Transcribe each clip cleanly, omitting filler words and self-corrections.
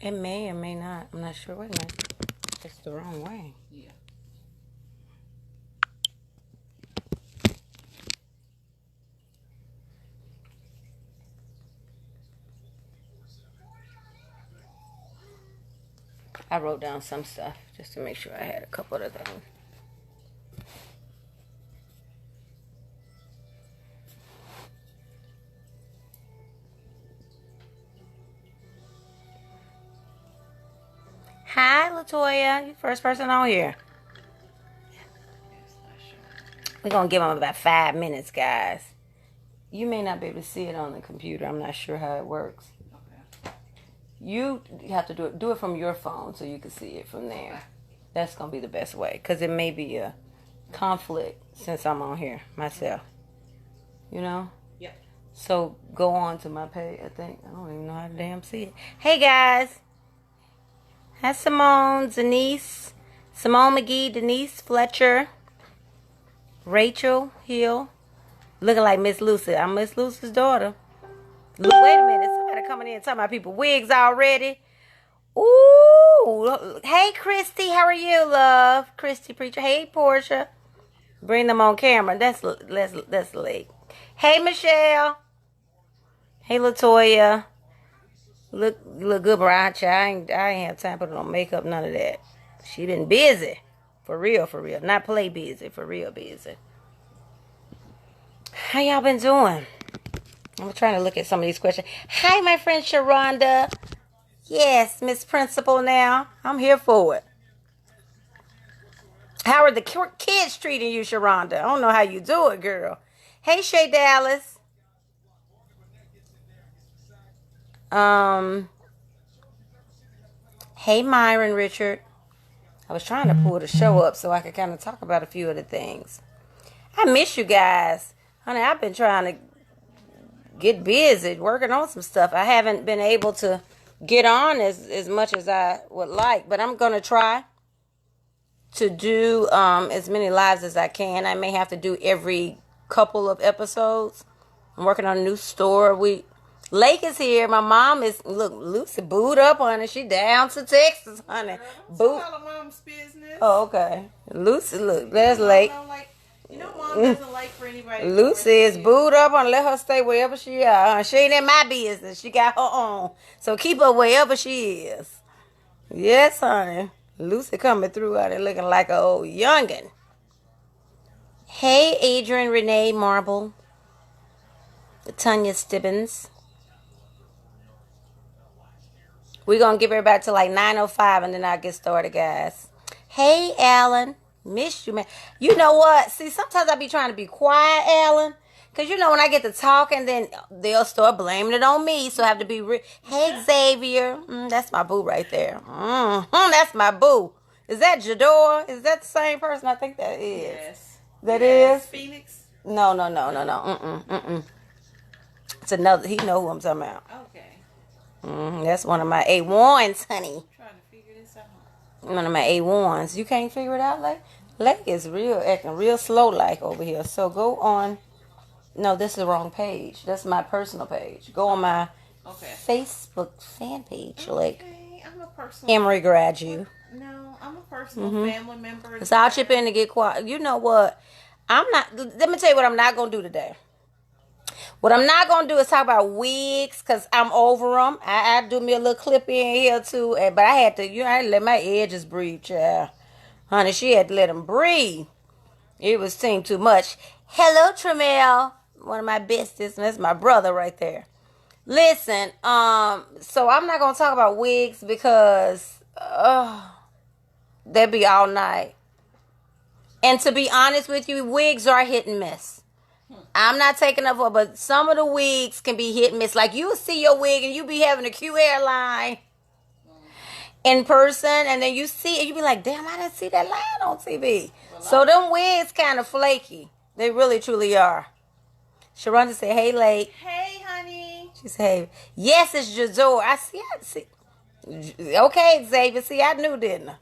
It may or may not. I'm not sure. Wait a minute. It's the wrong way. Yeah. I wrote down some stuff just to make sure I had a couple of things. Hi, Latoya. You first person on here. We're going to give them about 5 minutes, guys. You may not be able to see it on the computer. I'm not sure how it works. Okay. You have to do it from your phone so you can see it from there. Okay. That's going to be the best way because it may be a conflict since I'm on here myself. You know? Yep. So go on to my page, I think. I don't even know how to damn see it. Hey, guys. Hi, Simone, Denise, Simone McGee, Denise Fletcher, Rachel Hill. Looking like Miss Lucy. I'm Miss Lucy's daughter. Look, wait a minute. Somebody coming in talking about people wigs already. Ooh. Hey, Christy. How are you, love? Christy Preacher. Hey, Portia. Bring them on camera. That's late. Hey, Michelle. Hey, Latoya. Look good, Mariah. I ain't have time to put on makeup, none of that. She been busy. For real. Not play busy, for real busy. How y'all been doing? I'm trying to look at some of these questions. Hi, my friend Sharonda. Yes, Miss Principal now. I'm here for it. How are the kids treating you, Sharonda? I don't know how you do it, girl. Hey, Shay Dallas. Hey, Myron Richard. I was trying to pull the show up so I could kind of talk about a few of the things. I miss you guys. Honey, I've been trying to get busy working on some stuff. I haven't been able to get on as much as I would like, but I'm going to try to do as many lives as I can. I may have to do every couple of episodes. I'm working on a new store. Lake is here. My mom is, look, Lucy booed up, honey. She down to Texas, honey. Boot. Tell her mom's business. Oh, okay. Lucy, look, there's Lake. Mom doesn't like for anybody. Lucy is booed up and let her stay wherever she is. She ain't in my business. She got her own. So keep her wherever she is. Yes, honey. Lucy coming through out there looking like an old youngin'. Hey, Adrian Renee Marble. Tanya Stibbins. We're going to give everybody to like 9:05 and then I'll get started, guys. Hey, Alan. Miss you, man. You know what? See, sometimes I be trying to be quiet, Alan. Because, you know, when I get to talking, then they'll start blaming it on me. So I have to be Hey, Xavier. That's my boo right there. That's my boo. Is that Jador? Is that the same person? I think that is. Yes. That is? Phoenix? No. It's another. He know who I'm talking about. Okay. That's one of my A1s, honey. Trying to figure this out. One of my A1s. You can't figure it out, Lake? Lake is acting real slow like over here. So go on. No, this is the wrong page. That's my personal page. Go on my Facebook fan page, Lake. Okay, I'm a personal. Emery grad you. No, I'm a personal family member. So I'll chip in to get quiet. You know what? Let me tell you what I'm not going to do today. What I'm not going to do is talk about wigs because I'm over them. I do me a little clip in here too. But I had to let my edges breathe, child. Honey, she had to let them breathe. It was seemed too much. Hello, Tremel. One of my bestest. That's my brother right there. Listen, so I'm not going to talk about wigs because they'll be all night. And to be honest with you, wigs are hit and miss. I'm not taking up for, but some of the wigs can be hit and miss. Like you see your wig and you be having a cute hairline in person, and then you see it, you be like, damn, I didn't see that line on TV. So them wigs kind of flaky. They really, truly are. Sharonda said, hey, Lake. Hey, honey. She said, hey. Yes, it's Jazor. I see. Okay, Xavier. See, I knew, didn't I?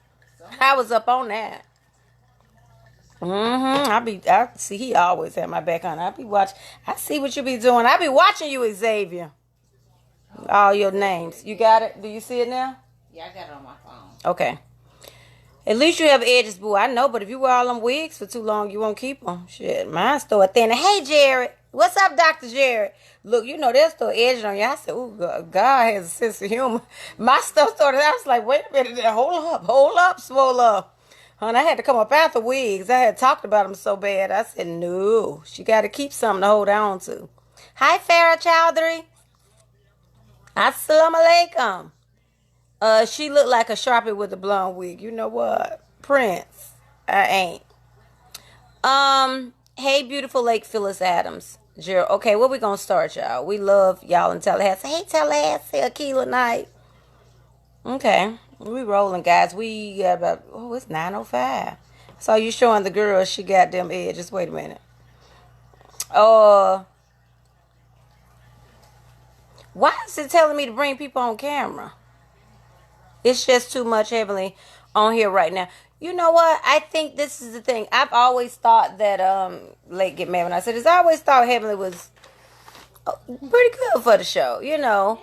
I was up on that. I see he always had my back on. I see what you be doing. I be watching you, Xavier. All your names. You got it? Do you see it now? Yeah, I got it on my phone. Okay. At least you have edges, boo. I know, but if you wear all them wigs for too long, you won't keep them. Shit, mine start thinning. Hey, Jared. What's up, Dr. Jared? Look, you know, they'll start edging on you. I said, ooh, God has a sense of humor. My stuff started, I was like, wait a minute. Hold up, swole up. Honey, I had to come up after wigs. I had talked about them so bad. I said, no, she got to keep something to hold on to. Hi, Farah Chowdhury. Assalamu alaikum. She looked like a Sharpie with a blonde wig. You know what? Prince. I ain't. Hey, beautiful Lake Phyllis Adams. Gerald. Okay, where we gonna start, y'all? We love y'all in Tallahassee. Hey, Tallahassee, Aquila Night. Okay, we rolling, guys. We got about, it's 9:05. So you showing the girl she got them edges. Wait a minute. Why is it telling me to bring people on camera? It's just too much heavily on here right now. You know what? I think this is the thing. I've always thought that Lake Get Mad when I said this. I always thought Heavenly was pretty good for the show. You know,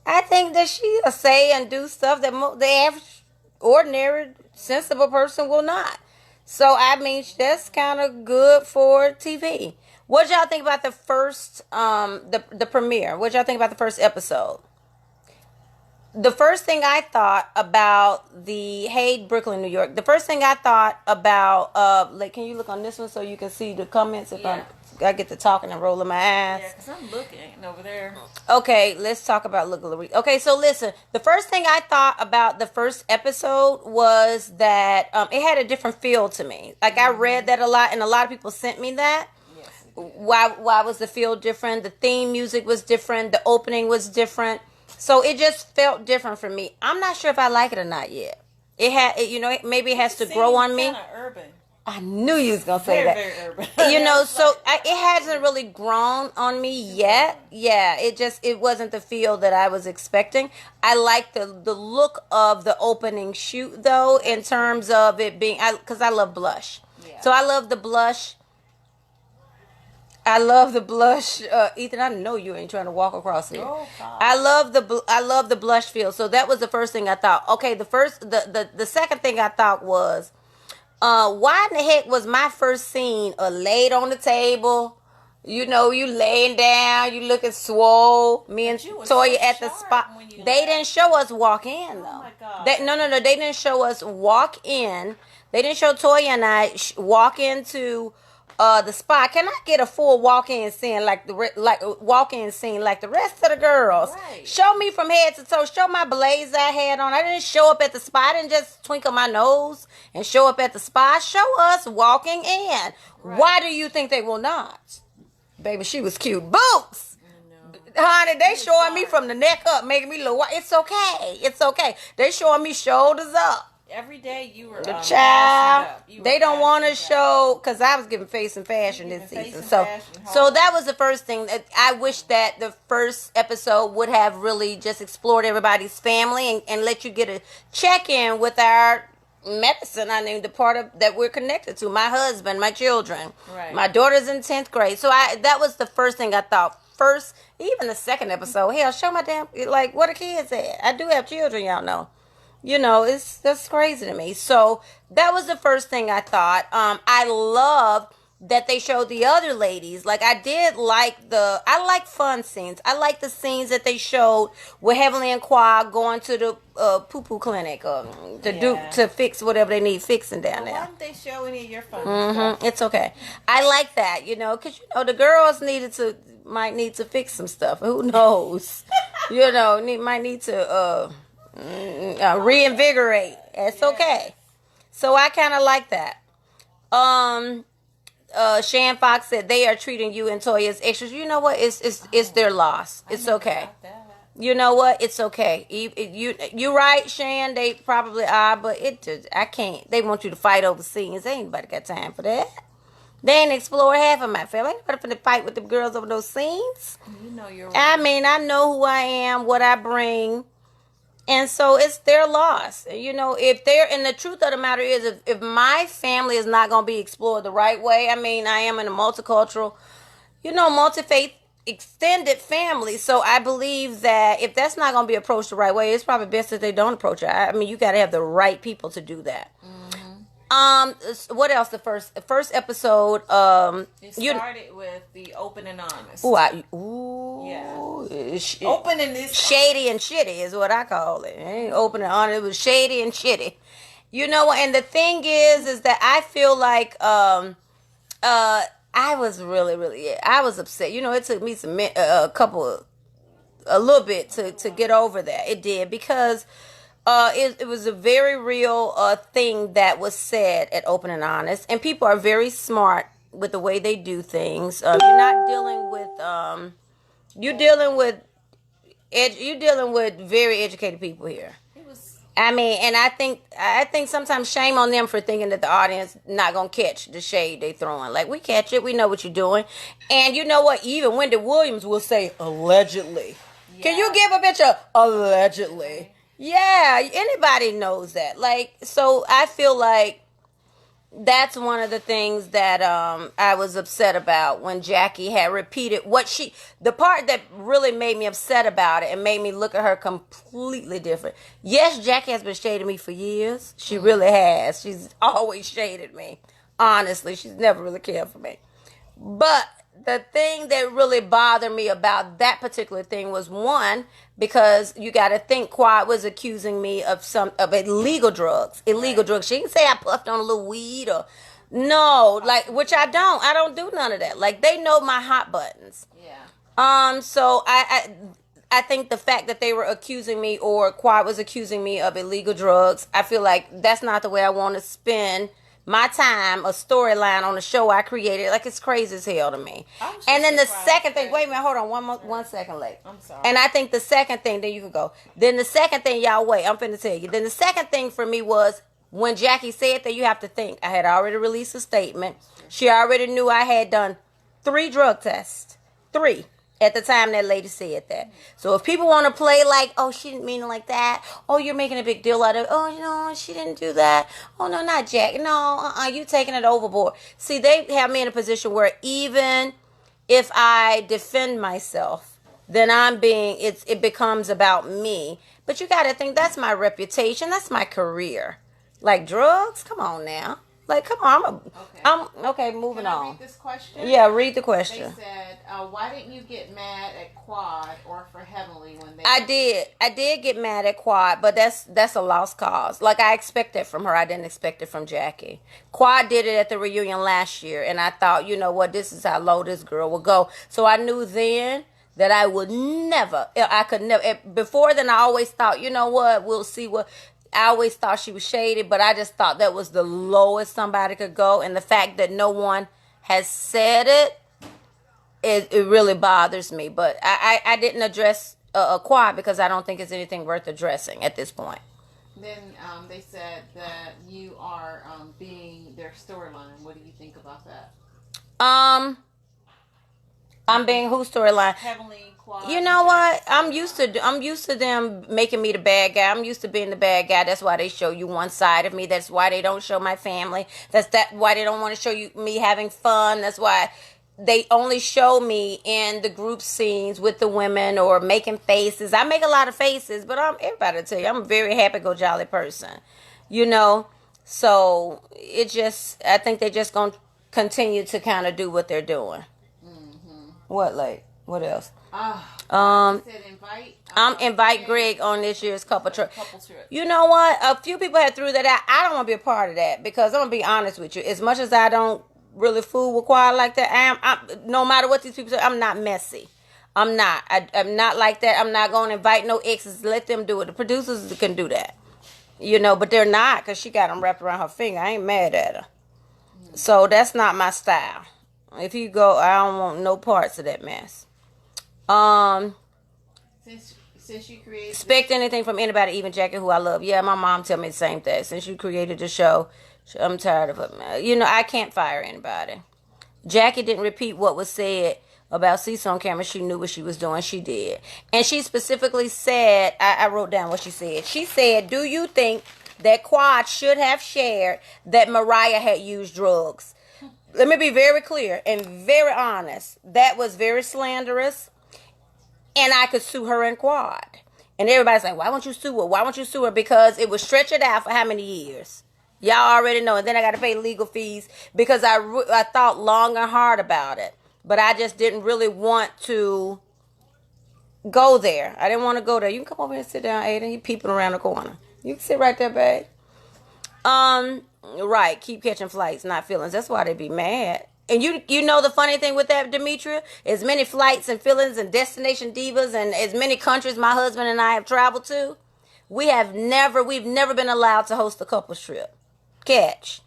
I think that she'll say and do stuff that the average, ordinary, sensible person will not. So I mean, that's kind of good for TV. What y'all think about the first the premiere? What y'all think about the first episode? The first thing I thought about Brooklyn, New York. The first thing I thought about, like, can you look on this one so you can see the comments if I get to talking and rolling my eyes? Yeah, because I'm looking over there. Okay, let's talk about Okay, so listen. The first thing I thought about the first episode was that it had a different feel to me. Like, I read that a lot, and a lot of people sent me that. Yes. Why was the feel different? The theme music was different. The opening was different. So it just felt different for me. I'm not sure if I like it or not yet. Maybe it has to grow on me. Kind of urban. I knew you was gonna say that. Very urban. It hasn't really grown on me yet. Yeah, it wasn't the feel that I was expecting. I like the look of the opening shoot though, in terms of it being, because I love blush. Yeah. So I love the blush. Ethan, I know you ain't trying to walk across here. Oh, God. I love the blush feel. So that was the first thing I thought. Okay, the second thing I thought was, why in the heck was my first scene laid on the table? You know, you laying down, you looking swole. Me and Toya at the spot. They didn't show us walk in though. Oh my God. No. They didn't show us walk in. They didn't show Toya and I walk into the spot. Can I get a full walk-in scene like the rest of the girls? Right. Show me from head to toe. Show my blazer I had on. I didn't show up at the spot. I didn't just twinkle my nose and show up at the spot. Show us walking in. Right. Why do you think they will not? Baby, she was cute. Boots! Honey, they showing me from the neck up, making me look. It's okay. They showing me shoulders up. Every day you were the child. They don't want to show, because I was giving face and fashion this season. So that was the first thing. That I wish that the first episode would have really just explored everybody's family and let you get a check-in with our medicine. I mean, the part of that we're connected to. My husband, my children. Right. My daughter's in 10th grade. So that was the first thing I thought. First, even the second episode. Hell, show my damn, like, where the kids at? I do have children, y'all know. You know, that's crazy to me. So that was the first thing I thought. I love that they showed the other ladies. Like, I like fun scenes. I like the scenes that they showed with Heavenly and Quad going to the poo-poo clinic to fix whatever they need fixing down there. Why didn't they show any of your fun stuff? It's okay. I like that, because the girls might need to fix some stuff. Who knows? Might need to reinvigorate. It's okay. So I kind of like that. Shan Fox said they are treating you and Toya as extras. You know what? It's their loss. It's okay. You know what? It's okay. You right, Shan. They probably are, but I can't. They want you to fight over scenes. Ain't nobody got time for that. They ain't explore half of my family. Ain't nobody finna fight with the girls over those scenes. You're right. I mean, I know who I am, what I bring. And so it's their loss. If they're, and the truth of the matter is, if my family is not going to be explored the right way, I mean, I am in a multicultural, multi-faith extended family. So I believe that if that's not going to be approached the right way, it's probably best that they don't approach it. I mean, you got to have the right people to do that. What else? The first episode. It started with the open and honest. Yeah. Open and this shady and shitty is what I call it. It ain't open and honest. It was shady and shitty. You know, and the thing is that I feel like I was really I was upset. You know, it took me a little bit to get over that. It did, because it was a very real thing that was said at Open and Honest, and people are very smart with the way they do things. You're not dealing with you're dealing with very educated people here. I mean, and I think sometimes shame on them for thinking that the audience not gonna catch the shade they throwing. Like, we catch it, we know what you're doing, and you know what? Even Wendy Williams will say allegedly. Yeah. Can you give a bitch a allegedly? Yeah, anybody knows that. Like, so I feel like that's one of the things that I was upset about when Jackie had repeated the part that really made me upset about it and made me look at her completely different. Yes, Jackie has been shading me for years. She really has. She's always shaded me. Honestly, she's never really cared for me. But the thing that really bothered me about that particular thing was, one, because you got to think Quad was accusing me of illegal drugs. Illegal drugs. She didn't say I puffed on a little weed or no, like, which I don't. I don't do none of that. Like, they know my hot buttons. Yeah. So I think the fact that they were accusing me, or Quad was accusing me of illegal drugs, I feel like that's not the way I want to spend my time, a storyline on the show I created. Like, it's crazy as hell to me. And then the second thing, wait a minute, hold on, one second late. I'm sorry. And I think the second thing, then you can go. Then the second thing, y'all wait, I'm finna tell you. Then the second thing for me was when Jackie said that, you have to think, I had already released a statement. She already knew I had done 3 drug tests. 3. At the time that lady said that. So if people want to play like, oh, she didn't mean it like that. Oh, you're making a big deal out of it. Oh, no, she didn't do that. Oh, no, not Jack. No, you taking it overboard. See, they have me in a position where even if I defend myself, then it becomes about me. But you got to think, that's my reputation. That's my career. Like, drugs? Come on now. Like, come on. Okay, moving on. Can I read this question? Yeah, read the question. They said, why didn't you get mad at Quad or for Heavenly when they... I did get mad at Quad, but that's a lost cause. Like, I expect that from her. I didn't expect it from Jackie. Quad did it at the reunion last year, and I thought, you know what, this is how low this girl will go. So I knew then that I could never. Before then, I always thought, you know what, we'll see what... I always thought she was shaded, but I just thought that was the lowest somebody could go. And the fact that no one has said it really bothers me. But I didn't address Quad because I don't think it's anything worth addressing at this point. Then they said that you are being their storyline. What do you think about that? I'm being whose storyline? Heavenly. You know what? I'm used to them making me the bad guy. I'm used to being the bad guy. That's why they show you one side of me. That's why they don't show my family. Why they don't want to show you me having fun. That's why they only show me in the group scenes with the women or making faces. I make a lot of faces, but everybody will tell you, I'm a very happy-go-jolly person. You know? So, I think they're just going to continue to kind of do what they're doing. Mm-hmm. What else? Invite Greg on this year's couple trip. You know what? A few people had threw that out. I don't want to be a part of that because I'm gonna be honest with you. As much as I don't really fool with Quad like that, I'm no matter what these people say, I'm not messy. I'm not. I'm not like that. I'm not going to invite no exes. Let them do it. The producers can do that. You know, but they're not because she got them wrapped around her finger. I ain't mad at her. So that's not my style. If you go, I don't want no parts of that mess. Since you created... Expect anything from anybody, even Jackie, who I love. Yeah, my mom tell me the same thing. Since you created the show, I'm tired of it. You know, I can't fire anybody. Jackie didn't repeat what was said about Cecil on camera. She knew what she was doing. She did. And she specifically said, I wrote down what she said. She said, do you think that Quad should have shared that Mariah had used drugs? let me be very clear and very honest. That was very slanderous, and I could sue her in quad. And everybody's like, why won't you sue her? Why won't you sue her? Because it was stretched out for how many years? Y'all already know. And then I got to pay legal fees because I thought long and hard about it. But I just didn't really want to go there. I didn't want to go there. You can come over here and sit down, Aiden. You peeping around the corner. You can sit right there, babe. Right. Keep catching flights, not feelings. That's why they be mad. And you know the funny thing with that, Demetria? As many flights and feelings and destination divas and as many countries my husband and I have traveled to, we've never been allowed to host a couples trip. Catch.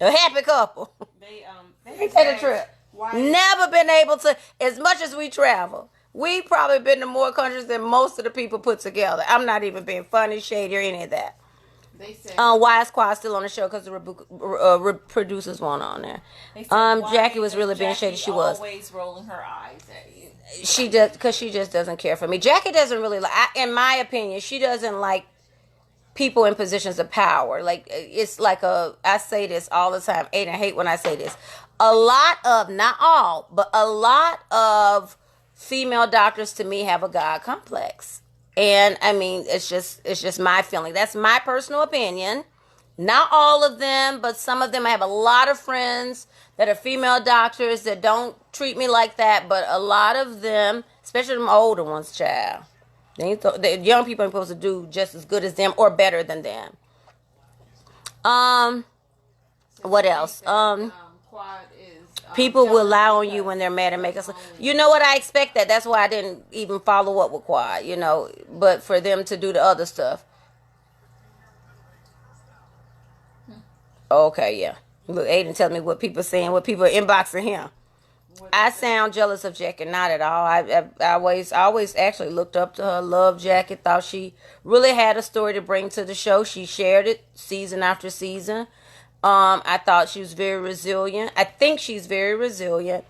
A happy couple. They take a trip. Never been able to, as much as we travel. We've probably been to more countries than most of the people put together. I'm not even being funny, shady, or any of that. They said, why is Quad still on the show? Because the producers weren't on there. Jackie was really being shady. She was always rolling her eyes at you. She just doesn't care for me. Jackie doesn't really like. In my opinion, she doesn't like people in positions of power. Like it's like I say this all the time. Aiden, I hate when I say this. A lot of, not all, but a lot of female doctors to me have a God complex. And I mean, it's just my feeling. That's my personal opinion. Not all of them, but some of them. I have a lot of friends that are female doctors that don't treat me like that. But a lot of them, especially them older ones, child, the young people are supposed to do just as good as them or better than them. What else? Quad is People will lie on you when they're mad and make us. You know what? I expect that. That's why I didn't even follow up with Quad. You know, but for them to do the other stuff. Okay, yeah. Look, Aiden telling me what people are saying, what people are inboxing him. I sound jealous of Jackie, not at all. I always actually looked up to her, loved Jackie, thought she really had a story to bring to the show. She shared it season after season. I thought she was very resilient. I think she's very resilient.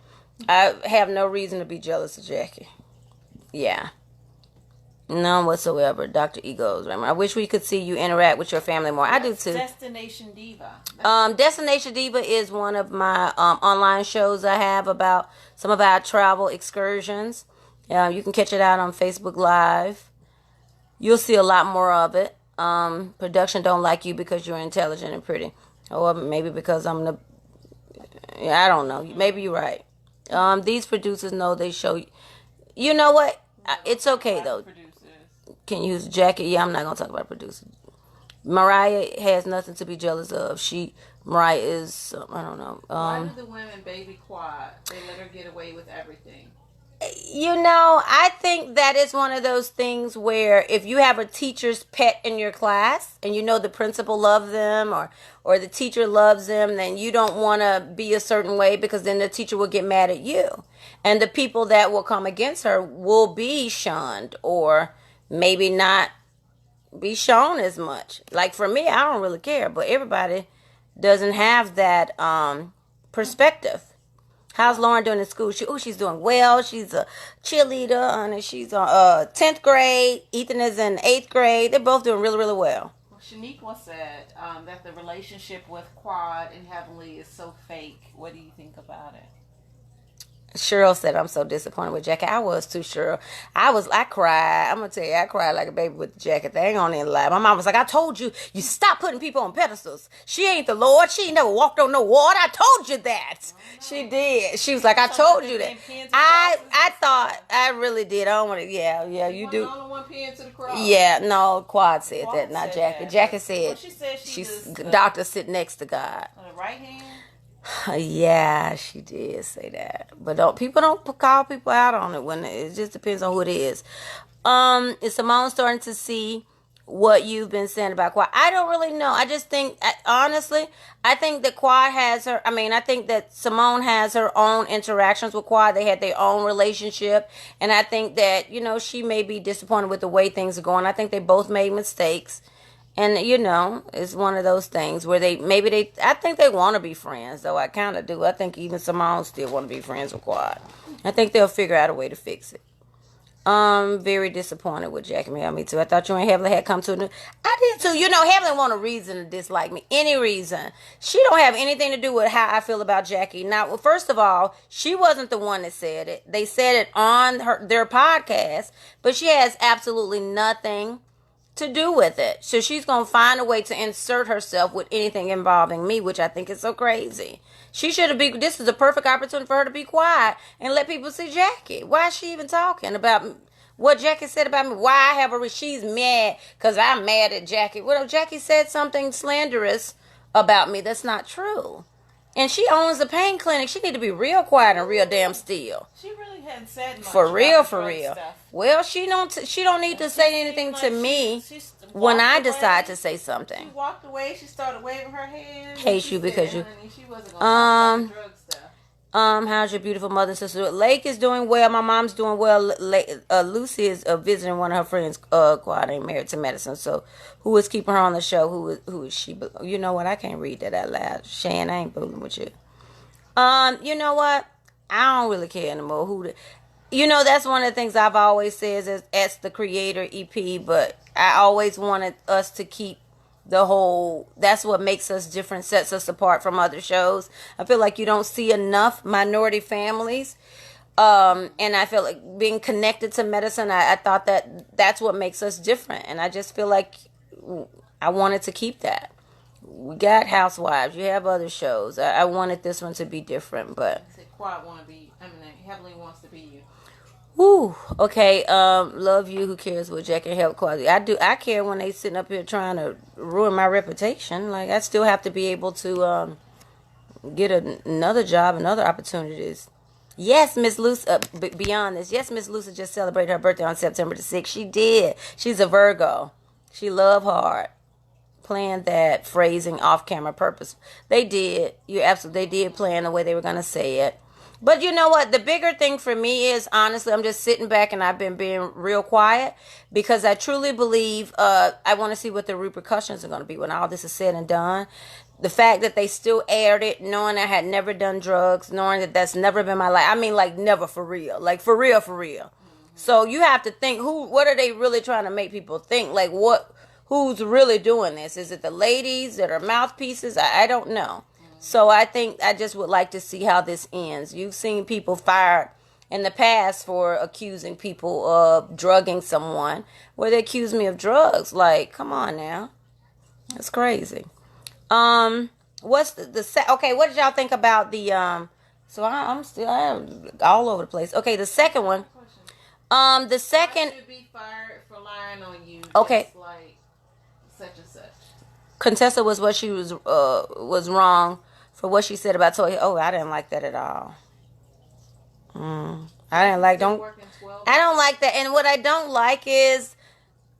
I have no reason to be jealous of Jackie. Yeah. None whatsoever. Dr. Egos. I wish we could see you interact with your family more. I do too. Destination Diva. Destination Diva is one of my online shows I have about some of our travel excursions. You can catch it out on Facebook Live. You'll see a lot more of it. Production don't like you because you're intelligent and pretty. Or maybe because I'm I don't know. Maybe you're right. These producers know they show. You know what? It's okay though. Can you use Jackie? Yeah, I'm not gonna talk about producers. Mariah has nothing to be jealous of. Mariah is. I don't know. Why do the women baby Quad? They let her get away with everything. You know, I think that is one of those things where if you have a teacher's pet in your class and you know the principal loves them or the teacher loves them, then you don't want to be a certain way because then the teacher will get mad at you. And the people that will come against her will be shunned or maybe not be shown as much. Like for me, I don't really care, but everybody doesn't have that perspective. How's Lauren doing in school? She's doing well. She's a cheerleader, and she's on 10th grade. Ethan is in 8th grade. They're both doing really, really well. Shaniqua said that the relationship with Quad and Heavenly is so fake. What do you think about it? Cheryl said, I'm so disappointed with Jackie. I was too, Cheryl. I cried. I'm going to tell you, I cried like a baby with the jacket. They ain't on any lie. My mom was like, I told you, you stop putting people on pedestals. She ain't the Lord. She ain't never walked on no water. I told you that. She did. She was like, I told you that. I thought, I really did. I don't want to, yeah, you do. Yeah, no, Quad said that, not Jackie. Jackie said, she's doctor sit next to God. On the right hand? Yeah, she did say that, but people don't call people out on it when it just depends on who it is. Is Simone starting to see what you've been saying about Quad? I don't really know. I just think, honestly, I think that Quad has her. I mean, I think that Simone has her own interactions with Quad. They had their own relationship, and I think that she may be disappointed with the way things are going. I think they both made mistakes. And, it's one of those things where I think they want to be friends, though I kind of do. I think even Simone still want to be friends with Quad. I think they'll figure out a way to fix it. Very disappointed with Jackie. Me too. I thought you and Heavenly had come to a new. I did too. You know, Heavenly want a reason to dislike me. Any reason. She don't have anything to do with how I feel about Jackie. Now, well, first of all, she wasn't the one that said it. They said it on their podcast, but she has absolutely nothing to do with it. So she's going to find a way to insert herself with anything involving me, which I think is so crazy. She should have been, this is a perfect opportunity for her to be quiet and let people see Jackie. Why is she even talking about what Jackie said about me? Why I have her, she's mad because I'm mad at Jackie. Well, if Jackie said something slanderous about me, that's not true. And she owns a pain clinic. She need to be real quiet and real damn still. She really hadn't said much. For real, about the for drug real. stuff. Well, she don't need to say anything to me when I decide to say something. She walked away. She started waving her hand. Hate you because you. She wasn't gonna talk about the drug stuff. How's your beautiful mother and sister? Lake is doing well. My mom's doing well. Lucy is visiting one of her friends. Quad ain't married to medicine. So, who is keeping her on the show? Who is she? You know what? I can't read that out loud. Shan, I ain't fooling with you. You know what? I don't really care anymore. You know, that's one of the things I've always said as the creator EP. But I always wanted us to keep the whole, that's what makes us different, sets us apart from other shows. I feel like you don't see enough minority families. And I feel like being connected to medicine, I thought that's what makes us different. And I just feel like I wanted to keep that. We got Housewives. You have other shows. I wanted this one to be different, but. Heavenly wants to be you. Woo. Okay. Love you. Who cares what Jack and Help quality? I do. I care when they sitting up here trying to ruin my reputation. Like, I still have to be able to get another job and other opportunities. Yes, Miss Lucy. Beyond this, yes, Miss Lucy just celebrated her birthday on September the 6th. She did. She's a Virgo. She love hard. Planned that phrasing off camera purpose. They did. They did plan the way they were gonna say it. But you know what? The bigger thing for me is, honestly, I'm just sitting back and I've been being real quiet because I truly believe I want to see what the repercussions are going to be when all this is said and done. The fact that they still aired it, knowing I had never done drugs, knowing that that's never been my life. I mean, like, never for real. Like, for real, for real. So you have to think, what are they really trying to make people think? Like, who's really doing this? Is it the ladies that are mouthpieces? I don't know. So I think I just would like to see how this ends. You've seen people fired in the past for accusing people of drugging someone where they accuse me of drugs. Like, come on now. That's crazy. What's okay, what did y'all think about the so I'm all over the place. Okay, the second one. The second I should be fired for lying on you. Okay. Just like such and such. Contessa was what she was wrong for what she said about Toy. Oh, I didn't like that at all. I don't like that. And what I don't like is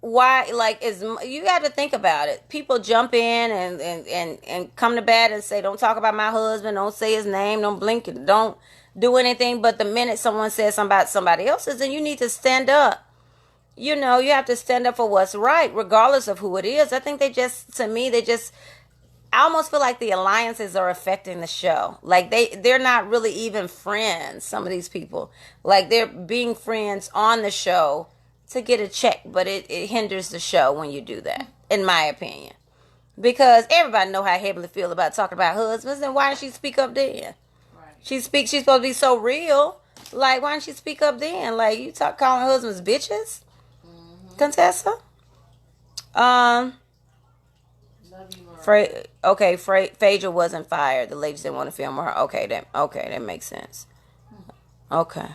why, like, you got to think about it. People jump in and come to bat and say, don't talk about my husband, don't say his name, don't blink it, don't do anything. But the minute someone says something about somebody else's, then you need to stand up. You know, you have to stand up for what's right, regardless of who it is. I think I almost feel like the alliances are affecting the show. Like, they're not really even friends, some of these people. Like, they're being friends on the show to get a check, but it hinders the show when you do that, in my opinion. Because everybody know how Heavenly feel about talking about husbands, and why didn't she speak up then? Right. She's supposed to be so real. Like, why didn't she speak up then? Like, you calling husbands bitches? Contessa? Love you, Phaedra wasn't fired. The ladies didn't want to film her. Okay, that makes sense. Okay.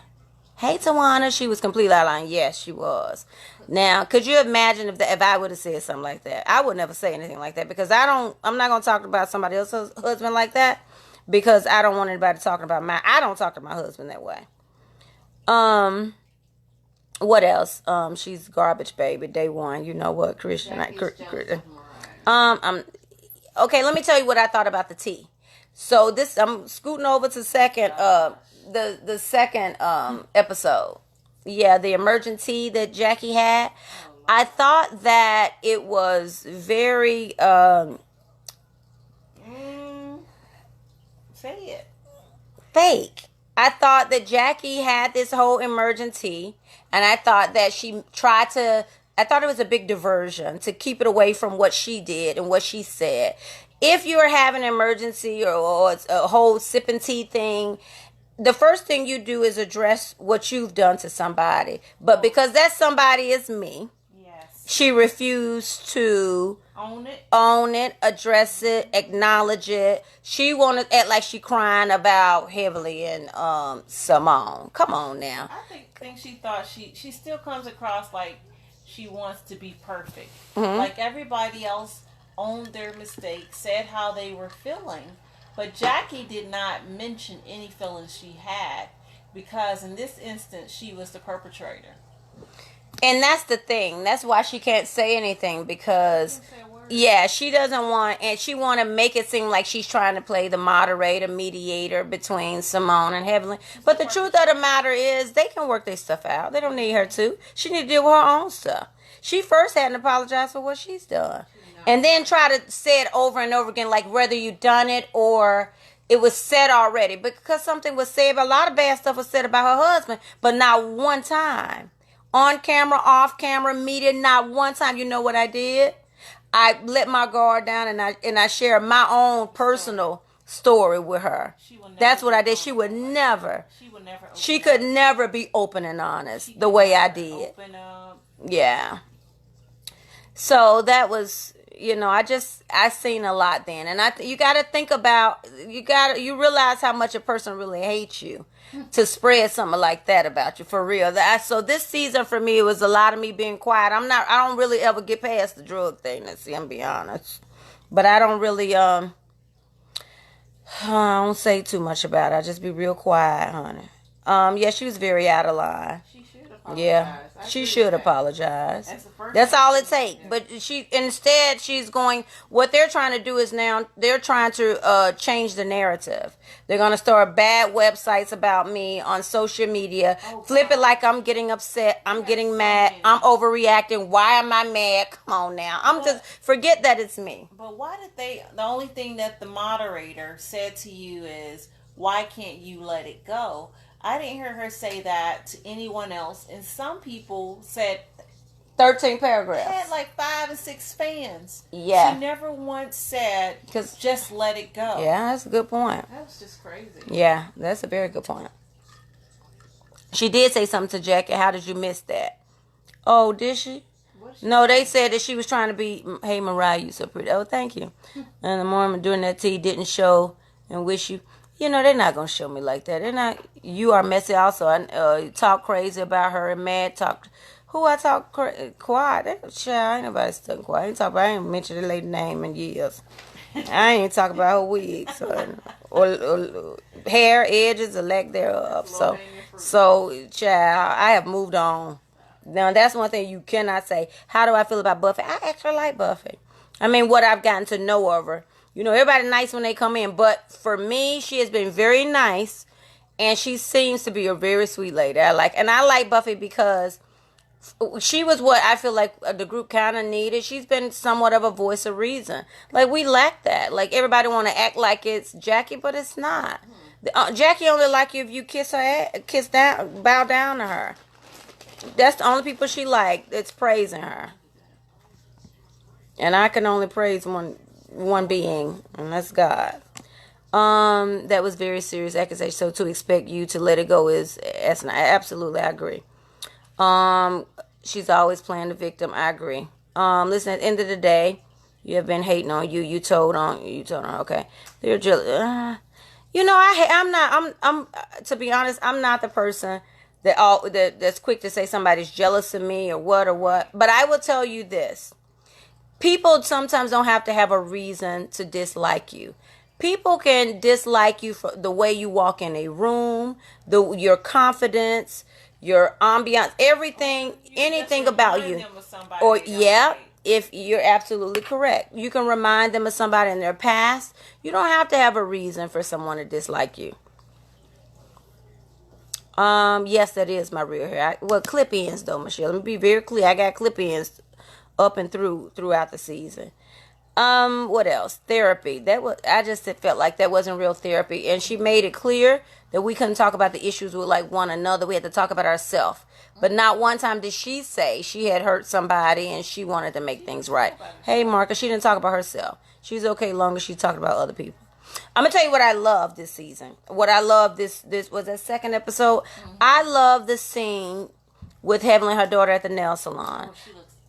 Hey, Tawana, she was completely out of line. Yes, she was. Now, could you imagine if I would have said something like that? I would never say anything like that because I'm not going to talk about somebody else's husband like that because I don't want anybody talking about I don't talk to my husband that way. What else? She's garbage baby. Day one. You know what, Christian? Okay, let me tell you what I thought about the tea. So I'm scooting over to second, the second episode. Yeah, the emergent tea that Jackie had. I thought that it was very say it. Fake. I thought that Jackie had this whole emergency, and I thought that she tried to. I thought it was a big diversion to keep it away from what she did and what she said. If you're having an emergency or it's a whole sipping tea thing, the first thing you do is address what you've done to somebody. But because that somebody is me, Yes. she refused to Own it. address it, acknowledge it. She wanted to act like she crying about Heavily and Simone. Come on now. I think she thought she still comes across like she wants to be perfect. Mhm. Like everybody else owned their mistakes, said how they were feeling, but Jackie did not mention any feelings she had because in this instance she was the perpetrator. And that's the thing. That's why she can't say anything because yeah, she doesn't want, and she want to make it seem like she's trying to play the moderator, mediator between Simone and Heavenly. But the truth of the matter is, they can work their stuff out. They don't need her to. She need to deal with her own stuff. She first had to apologize for what she's done, and then try to say it over and over again, like whether you done it or it was said already. Because something was said, a lot of bad stuff was said about her husband, but not one time. On camera, off camera, media, not one time. You know what I did? I let my guard down and I shared my own personal story with her. That's what I did. She would never. She could never be open and honest the way I did. Open up. Yeah. So that was, I seen a lot then, and you got to think about, you realize how much a person really hates you to spread something like that about you, for real. So this season for me, it was a lot of me being quiet. I don't really ever get past the drug thing. Let's see, I'm be honest, but I don't really I don't say too much about it. I just be real quiet, honey. Yeah, she was very out of line. Yeah, she should apologize. That's all it takes. But she's going. What they're trying to do is now they're trying to change the narrative. They're going to start bad websites about me on social media. Flip it like I'm getting upset. I'm getting mad. I'm overreacting. Why am I mad? Come on now. Just forget that it's me. But why did they? The only thing that the moderator said to you is, "Why can't you let it go?" I didn't hear her say that to anyone else. And some people said 13 paragraphs. Had like 5 and 6 fans. Yeah. She never once said, just let it go. Yeah, that's a good point. That was just crazy. Yeah, that's a very good point. She did say something to Jackie. How did you miss that? Oh, did she? No, they said that she was trying to be, hey, Mariah, you so pretty. Oh, thank you. And the morning during that tea didn't show and wish you. They're not going to show me like that. They're not. You are messy also. I talk crazy about her and mad talk. Who I talk quiet? Child, ain't nobody stuck quiet. I ain't mentioned the lady name in years. I ain't talk about her wigs or hair edges or lack thereof. So, child, I have moved on. Now, that's one thing you cannot say. How do I feel about Buffy? I actually like Buffy. I mean, what I've gotten to know of her. Everybody nice when they come in. But for me, she has been very nice. And she seems to be a very sweet lady. I like Buffy because she was what I feel like the group kind of needed. She's been somewhat of a voice of reason. Like, we lack that. Like, everybody want to act like it's Jackie, but it's not. Jackie only like you if you bow down to her. That's the only people she like that's praising her. And I can only praise one being, and that's God. That was very serious accusation. So to expect you to let it go that's not, absolutely, I agree. She's always playing the victim. I agree. Listen, at the end of the day, you have been hating on you. You told on, okay. They're jealous. I'm to be honest, I'm not the person that's quick to say somebody's jealous of me or what. But I will tell you this. People sometimes don't have to have a reason to dislike you. People can dislike you for the way you walk in a room, your confidence, your ambiance, everything, anything about you. Or, yeah, if you're absolutely correct. You can remind them of somebody in their past. You don't have to have a reason for someone to dislike you. Yes, that is my real hair. Clip ends though, Michelle. Let me be very clear. I got clip ends up and throughout the season. What else? Therapy. That was, I just felt like that wasn't real therapy. And she made it clear that we couldn't talk about the issues with like one another. We had to talk about ourselves. But not one time did she say she had hurt somebody and she wanted to make things right. Hey, Marcus, she didn't talk about herself. She's okay long as she talked about other people. I'm gonna tell you what I love this season. What I love this was that second episode. I love the scene with Heavenly, her daughter, at the nail salon.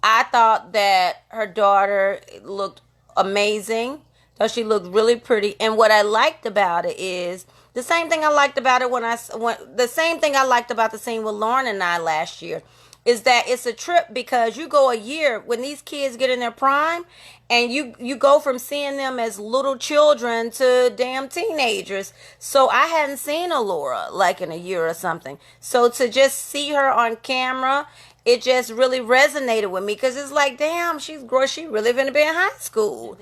I thought that her daughter looked amazing. Thought she looked really pretty. And what I liked about it is the same thing I liked about it the same thing I liked about the scene with Lauren and I last year is that it's a trip because you go a year when these kids get in their prime and you go from seeing them as little children to damn teenagers. So I hadn't seen Allura like in a year or something. So to just see her on camera, it just really resonated with me because it's like, damn, she's grown. She really gonna be in high school.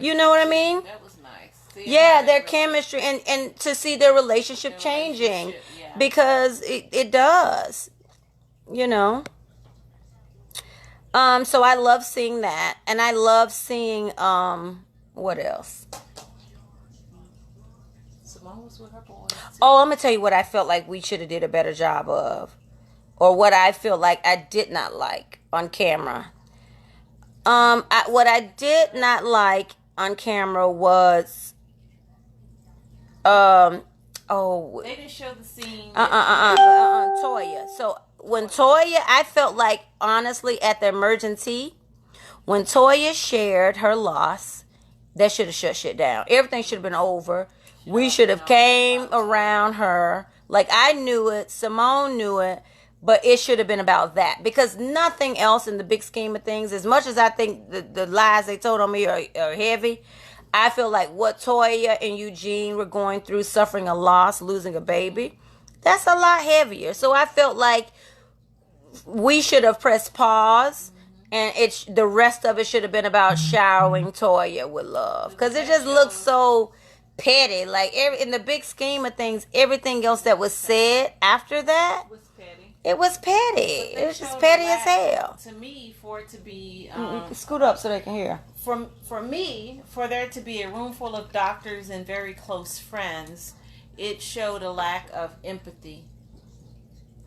You know what I mean? That was nice. Yeah, their chemistry and to see their relationship changing because it does. You know. So I love seeing that, and I love seeing what else? Simone was with her boys. Oh, I'm gonna tell you what I felt like we should have did a better job of. Or what I feel like I did not like on camera. What I did not like on camera was, they didn't show the scene. Toya. So when Toya, I felt like honestly at the emergency, when Toya shared her loss, that should have shut shit down. Everything should have been over. We should have came around her. Like I knew it, Simone knew it. But it should have been about that because nothing else in the big scheme of things, as much as I think the lies they told on me are heavy, I feel like what Toya and Eugene were going through, suffering a loss, losing a baby, that's a lot heavier. So I felt like we should have pressed pause and the rest of it should have been about showering Toya with love because it just looks so petty. Like in the big scheme of things, everything else that was said after that, it was petty. It was just petty as hell. To me, for it to be... scoot up so they can hear. For me, for there to be a room full of doctors and very close friends, it showed a lack of empathy.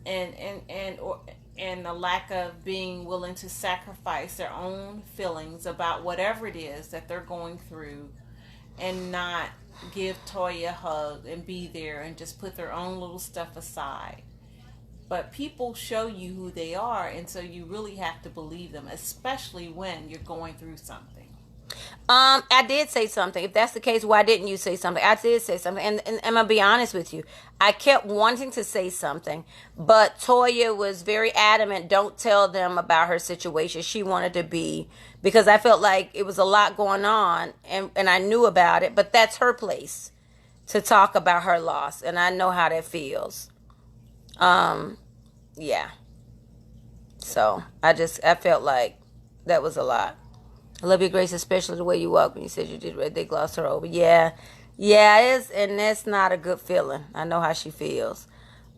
And a lack of being willing to sacrifice their own feelings about whatever it is that they're going through and not give Toya a hug and be there and just put their own little stuff aside. But people show you who they are, and so you really have to believe them, especially when you're going through something. I did say something. If that's the case, why didn't you say something? I did say something, and I'm gonna be honest with you. I kept wanting to say something, but Toya was very adamant. Don't tell them about her situation. She wanted to be because I felt like it was a lot going on, and I knew about it. But that's her place to talk about her loss, and I know how that feels. Yeah. So I felt like that was a lot. I love you, Grace, especially the way you walk when you said you did. They glossed her over. Yeah, it is, and that's not a good feeling. I know how she feels.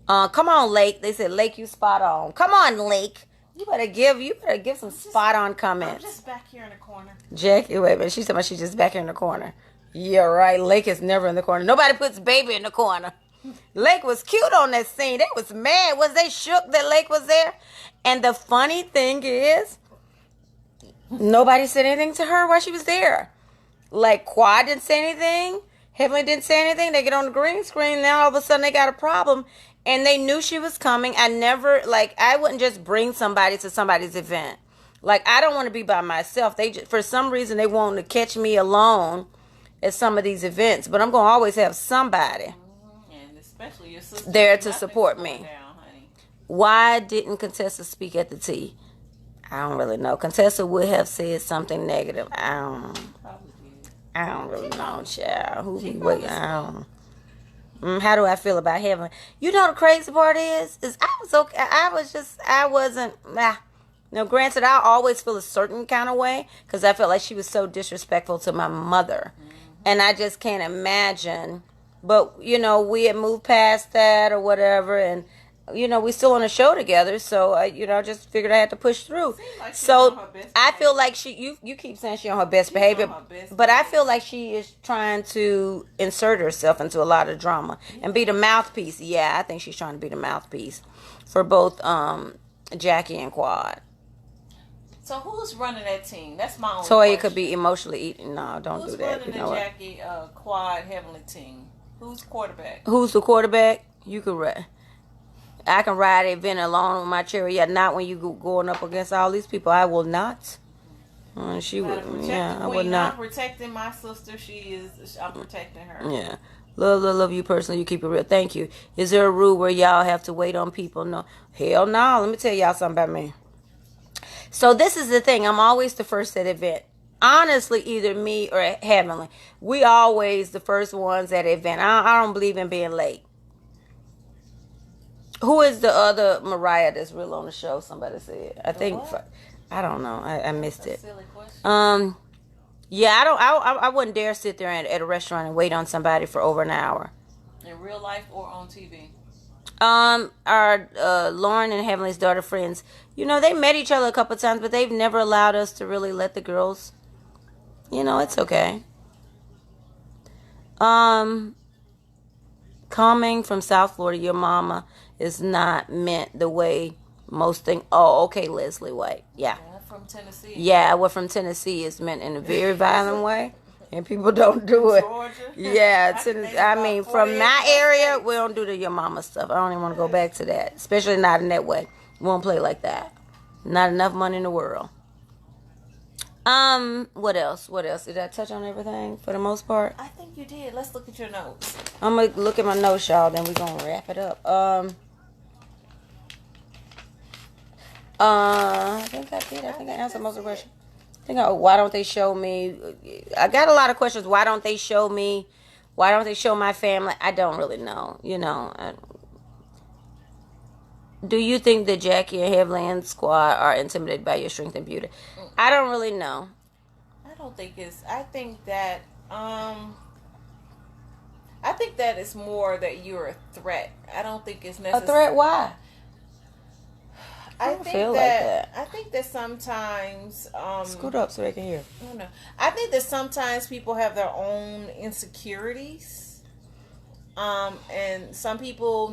Come on, Lake. They said, Lake, you spot on. Come on, Lake. You better give some spot on comments. I'm just back here in the corner. Jackie, wait a minute. She's talking about she's just back here in the corner. Yeah, right. Lake is never in the corner. Nobody puts baby in the corner. Lake was cute on that scene. They was mad. Was they shook that Lake was there? And the funny thing is, nobody said anything to her while she was there. Like, Quad didn't say anything. Heavenly didn't say anything. They get on the green screen. Now all of a sudden they got a problem. And they knew she was coming. I wouldn't just bring somebody to somebody's event. Like, I don't want to be by myself. For some reason, they want to catch me alone at some of these events. But I'm going to always have somebody. Especially your sister there to support me. Down, why didn't Contessa speak at the tea? I don't really know. Contessa would have said something negative. I don't really know, child. Who be waiting? How do I feel about Heaven? You know the crazy part is I was okay. I wasn't. Now, granted, I always feel a certain kind of way because I felt like she was so disrespectful to my mother, and I just can't imagine. But, we had moved past that or whatever, and we still on a show together, so I just figured I had to push through. Like So I feel like you keep saying she on her best behavior, but I feel like she is trying to insert herself into a lot of drama and be the mouthpiece. Yeah, I think she's trying to be the mouthpiece for both Jackie and Quad. So who's running that team? That's my only Toya question. could be emotionally eating. No, don't Who's do that. running the Jackie Quad Heavenly team? Who's quarterback? Who's the quarterback? You could ride. I can ride a event alone with my chariot. Not when you going up against all these people. I will not. She would. Yeah, I would not. I'm protecting my sister. I'm protecting her. Yeah. Love you personally. You keep it real. Thank you. Is there a rule where y'all have to wait on people? No. Hell no. Let me tell y'all something about me. So this is the thing. I'm always the first at event. Honestly, either me or Heavenly. We always the first ones at event. I don't believe in being late. Who is the other Mariah that's real on the show? Somebody said. I don't know. I missed it. Silly question. Yeah, I wouldn't dare sit there at a restaurant and wait on somebody for over an hour. In real life or on TV? Our Lauren and Heavenly's daughter friends, they met each other a couple of times, but they've never allowed us to really let the girls. It's okay. Coming from South Florida, your mama is not meant the way most think. Oh, okay, Leslie White. Yeah. From Tennessee. Yeah, well, from Tennessee is meant in a very violent way, and people don't do it. Georgia. Yeah, from my area, we don't do the your mama stuff. I don't even want to go back to that, especially not in that way. We won't play like that. Not enough money in the world. What else? Did I touch on everything for the most part? I think you did. Let's look at your notes. I'm gonna look at my notes, y'all. Then we're gonna wrap it up. I think I did. I think I answered most of the questions. Why don't they show me? I got a lot of questions. Why don't they show me? Why don't they show my family? I don't really know. Do you think that Jackie and Heavenly and Squad are intimidated by your strength and beauty? I don't really know. I don't think it's. I think that it's more that you're a threat. I don't think it's necessary. A threat? Why? I feel like that. I think that sometimes scoot up so they can hear. I don't know. I think that sometimes people have their own insecurities, and some people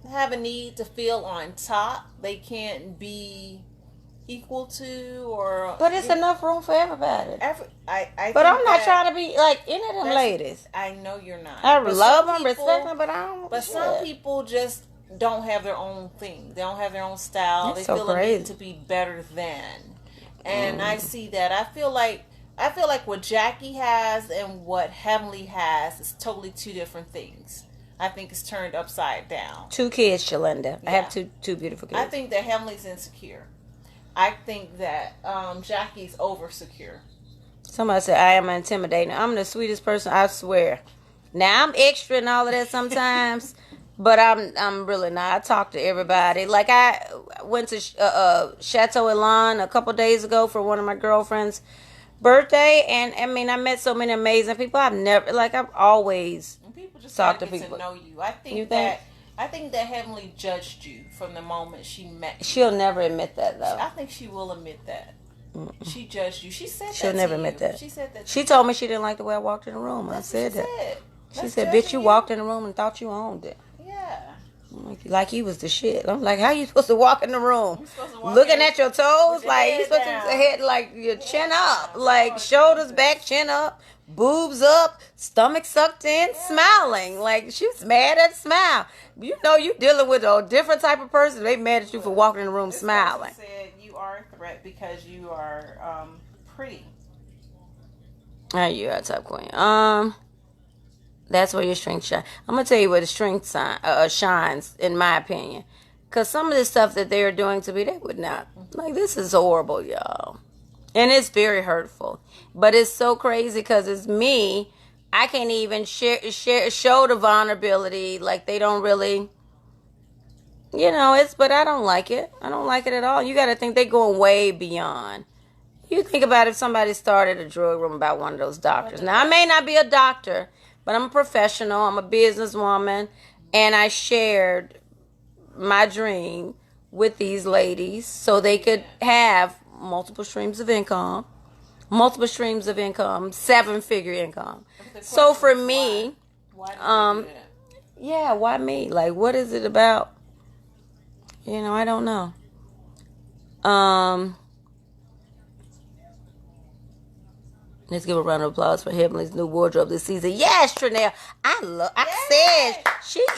have a need to feel on top. They can't be equal to But it's enough room for everybody. But I'm not trying to be like any of them ladies. I know you're not. I love them, respect them, but I don't. But some people just don't have their own thing. They don't have their own style. That's they feel crazy. a need to be better than. And I see that. I feel like what Jackie has and what Heavenly has is totally two different things. I think it's turned upside down. 2 kids, Shalinda. Yeah. I have two beautiful kids. I think that Heavenly's insecure. I think that Jackie's over secure. Somebody said I am intimidating. I'm the sweetest person, I swear. Now I'm extra and all of that sometimes. But I'm really not. I talk to everybody. Like I went to Chateau Elan a couple days ago for one of my girlfriends' birthday, and I met so many amazing people. I've always people just talked to get people. To know you. I think that Heavenly judged you from the moment she met you. She'll never admit that though. I think she will admit that. Mm-mm. She judged you. She said she'll that never to admit you. that. She said that. She told me she didn't like the way I walked in the room. I said that. She said, "Bitch, you walked in the room and thought you owned it." Yeah. Like you was the shit. I'm like, how you supposed to walk in the room? Looking at your toes? Like, you supposed to head like your chin up. Like, shoulders back, chin up, boobs up, stomach sucked in, smiling. Like, she was mad at smile. You dealing with a different type of person. They mad at you for walking in the room smiling. Said you are a threat because you are pretty. You are a top queen. That's where your strength shines. I'm going to tell you where the strength shines, in my opinion. Because some of the stuff that they're doing to me, they would not. Like, this is horrible, y'all. And it's very hurtful. But it's so crazy because it's me. I can't even show the vulnerability. Like, they don't really, but I don't like it. I don't like it at all. You got to think they're going way beyond. You think about if somebody started a drug room about one of those doctors. Now, I may not be a doctor, but I'm a professional. I'm a businesswoman. And I shared my dream with these ladies so they could have multiple streams of income, 7-figure income. So for me, why did they do that? yeah, why me? Like, what is it about? I don't know. Let's give a round of applause for Heavenly's new wardrobe this season. Yes, Trinell. I said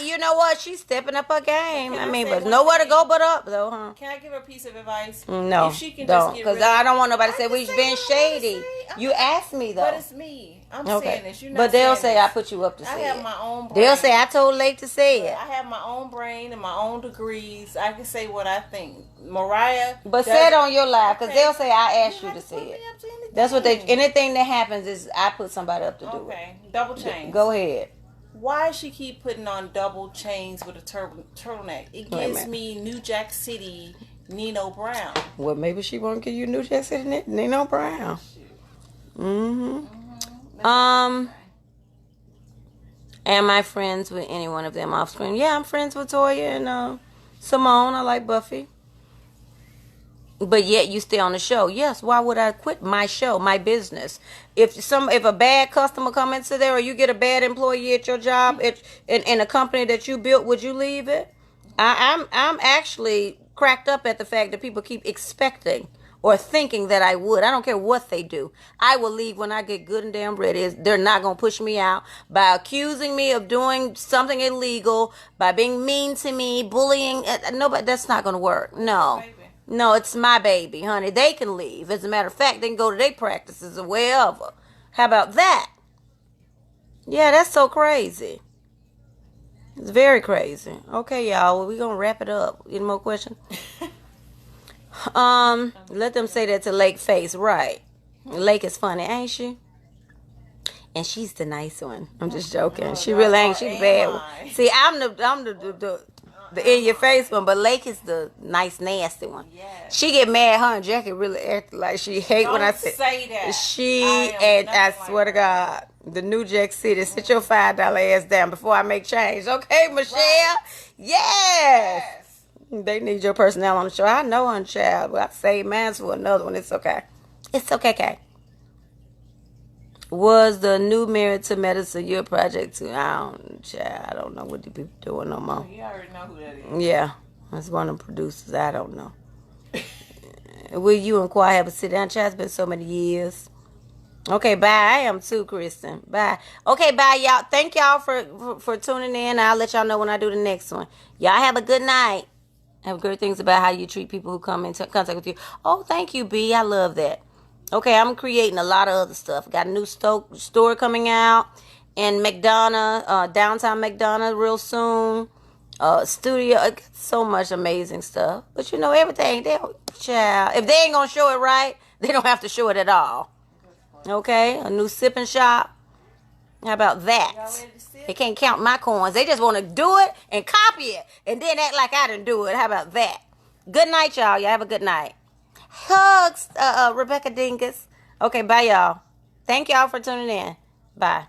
you know what? She's stepping up her game. But nowhere to go but up, though, huh? Can I give her a piece of advice? No, if she can don't. Because I don't want nobody to say we've been shady. You asked me, though. But it's me. I'm saying this. You're not but they'll saying say this. I put you up to say I have my own brain. They'll say I told Lake to say it. I have my own brain and my own degrees. I can say what I think. Mariah. But say it on your live, because they'll say I asked you to say it. That's what anything that happens is I put somebody up to do it. Okay. Double chains. Go ahead. Why does she keep putting on double chains with a turtleneck? It gives me New Jack City Nino Brown. Well, maybe she won't give you New Jack City Nino Brown. Am I friends with any one of them off screen? Yeah, I'm friends with Toya and Simone. I like Buffy. But yet you stay on the show. Yes, why would I quit my show, my business? If a bad customer come into there, or you get a bad employee at your job in a company that you built, would you leave it? I'm actually cracked up at the fact that people keep expecting or thinking that I would. I don't care what they do. I will leave when I get good and damn ready. They're not going to push me out by accusing me of doing something illegal, by being mean to me, bullying. Nobody. That's not going to work. No. No, it's my baby, honey. They can leave. As a matter of fact, they can go to their practices or wherever. How about that? Yeah, that's so crazy. It's very crazy. Okay, y'all. Well, we're going to wrap it up. Any more questions? Let them say that to Lake face, right? Lake is funny, ain't she? And she's the nice one. I'm just joking. She really ain't. She's the bad one. See, I'm the in your face one, but Lake is the nice, nasty one. Yes. She get mad. Her and Jackie really act like she hate when I say that. I swear to God, the New Jack City. Sit your $5 ass down before I make change. Okay, Michelle. Right. Yes. They need your personnel on the show. I know her, child. But I saved mine for another one. It's okay. It's okay, Kay. Was the new Married to Medicine your project too? I don't know what the people doing no more. You already know who that is. Yeah. That's one of the producers. I don't know. Will you and Kwai have a sit down chat? It's been so many years. Okay, bye. I am too, Kristen. Bye. Okay, bye, y'all. Thank y'all for tuning in. I'll let y'all know when I do the next one. Y'all have a good night. Have great things about how you treat people who come into contact with you. Oh, thank you, B. I love that. Okay, I'm creating a lot of other stuff. Got a new store coming out in McDonough, downtown McDonough real soon. Studio, so much amazing stuff. But everything, child, if they ain't going to show it right, they don't have to show it at all. Okay, a new sipping shop. How about that? They can't count my coins. They just want to do it and copy it and then act like I didn't do it. How about that? Good night, y'all. Y'all have a good night. Hugs, Rebecca Dingus. Okay, bye, y'all. Thank y'all for tuning in. Bye.